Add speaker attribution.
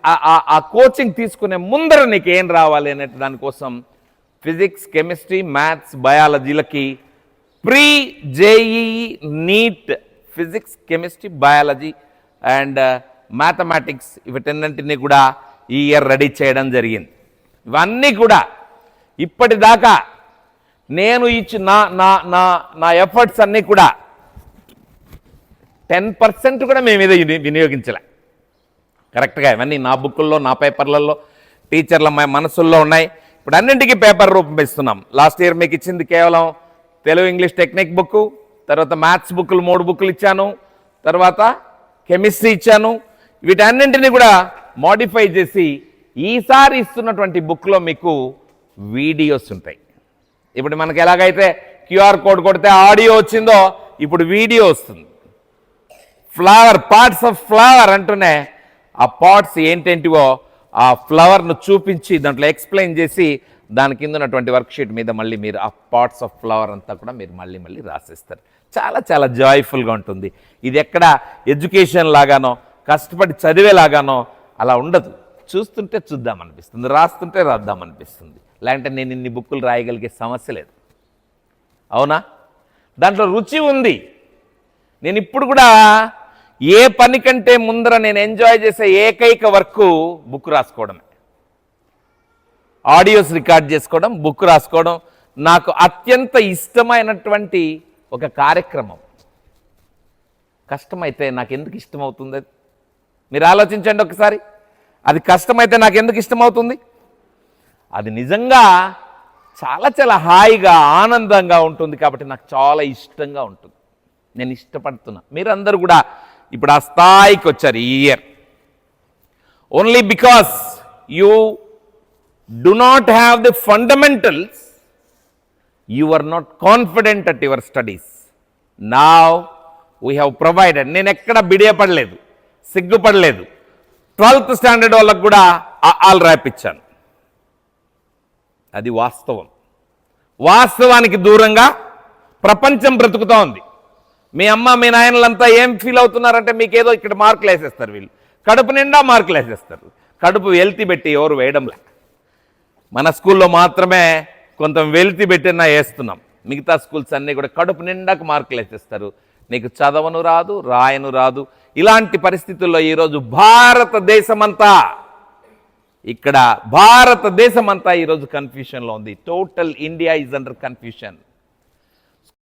Speaker 1: ఆ కోచింగ్ తీసుకునే ముందర నీకు ఏం రావాలి అనే దానికోసం ఫిజిక్స్, కెమిస్ట్రీ, మ్యాథ్స్, బయాలజీలకి pre JEE NEET physics, chemistry, biology and mathematics వీటన్నింటినీ కూడా ఈ ఇయర్ రెడీ చేయడం జరిగింది. ఇవన్నీ కూడా ఇప్పటిదాకా నేను ఇచ్చిన నా ఎఫర్ట్స్ అన్నీ కూడా 10% కూడా మేము ఇది వినియోగించలే. కరెక్ట్గా ఇవన్నీ నా బుక్కుల్లో, నా పేపర్లలో, టీచర్ల మనసుల్లో ఉన్నాయి. ఇప్పుడు అన్నింటికీ పేపర్ రూపం ఇస్తున్నాం. లాస్ట్ ఇయర్ మీకు ఇచ్చింది కేవలం తెలుగు, ఇంగ్లీష్ టెక్నిక్ బుక్, తర్వాత మ్యాథ్స్ బుక్లు 3 బుక్లు ఇచ్చాను, తర్వాత కెమిస్ట్రీ ఇచ్చాను. వీటన్నింటినీ కూడా మోడిఫై చేసి ఈసారి ఇస్తున్నటువంటి బుక్లో మీకు వీడియోస్ ఉంటాయి. ఇప్పుడు మనకి ఎలాగైతే క్యూఆర్ కోడ్ కొడితే ఆడియో వచ్చిందో ఇప్పుడు వీడియో వస్తుంది. ఫ్లవర్, పార్ట్స్ ఆఫ్ ఫ్లవర్ అంటూనే ఆ పార్ట్స్ ఏంటేంటివో ఆ ఫ్లవర్ను చూపించి దాంట్లో ఎక్స్ప్లెయిన్ చేసి దాని కింద ఉన్నటువంటి వర్క్షీట్ మీద మళ్ళీ మీరు ఆ పార్ట్స్ ఆఫ్ ఫ్లవర్ అంతా కూడా మీరు మళ్ళీ రాసేస్తారు. చాలా చాలా జాయ్ఫుల్గా ఉంటుంది. ఇది ఎక్కడ ఎడ్యుకేషన్ లాగానో కష్టపడి చదివేలాగానో అలా ఉండదు. చూస్తుంటే చూద్దామనిపిస్తుంది, రాస్తుంటే రాద్దామనిపిస్తుంది. లేదంటే నేను ఇన్ని బుక్కులు రాయగలిగే సమస్య లేదు. అవునా? దాంట్లో రుచి ఉంది. నేను ఇప్పుడు కూడా ఏ పని కంటే ముందర నేను ఎంజాయ్ చేసే ఏకైక వర్క్ బుక్ రాసుకోవడమే. ఆడియోస్ రికార్డ్ చేసుకోవడం, బుక్ రాసుకోవడం నాకు అత్యంత ఇష్టమైనటువంటి ఒక కార్యక్రమం. కష్టమైతే నాకు ఎందుకు ఇష్టమవుతుంది? అది మీరు ఆలోచించండి ఒకసారి. అది కష్టమైతే నాకు ఎందుకు ఇష్టమవుతుంది? అది నిజంగా చాలా చాలా హాయిగా, ఆనందంగా ఉంటుంది కాబట్టి నాకు చాలా ఇష్టంగా ఉంటుంది. నేను ఇష్టపడుతున్నా. మీరందరూ కూడా ఇప్పుడు ఆ స్థాయికి వచ్చారు ఈ year. Only because you do not have the fundamentals, you are not confident at your studies. Now we have provided. నేను ఎక్కడ బిడియపడలేదు, సిగ్గుపడలేదు. 12th స్టాండర్డ్ వాళ్ళకు కూడా ఆల్ రాపిచ్చాను. అది వాస్తవం. వాస్తవానికి దూరంగా ప్రపంచం బ్రతుకుతూ ఉంది. మీ అమ్మ, మీ నాయనలంతా ఏం ఫీల్ అవుతున్నారంటే మీకేదో ఇక్కడ మార్కులు వేసేస్తారు. వీళ్ళు కడుపు నిండా మార్కులు వేసేస్తారు. కడుపు వెల్తి పెట్టి ఎవరు వేయడంలే. మన స్కూల్లో మాత్రమే కొంత వెల్తి పెట్టినా వేస్తున్నాం. మిగతా స్కూల్స్ అన్నీ కూడా కడుపు నిండాకు మార్కులు వేసేస్తారు. నీకు చదవను రాదు, రాయను రాదు. ఇలాంటి పరిస్థితుల్లో ఈరోజు భారతదేశమంతా ఈరోజు కన్ఫ్యూషన్లో ఉంది. Total India is under confusion.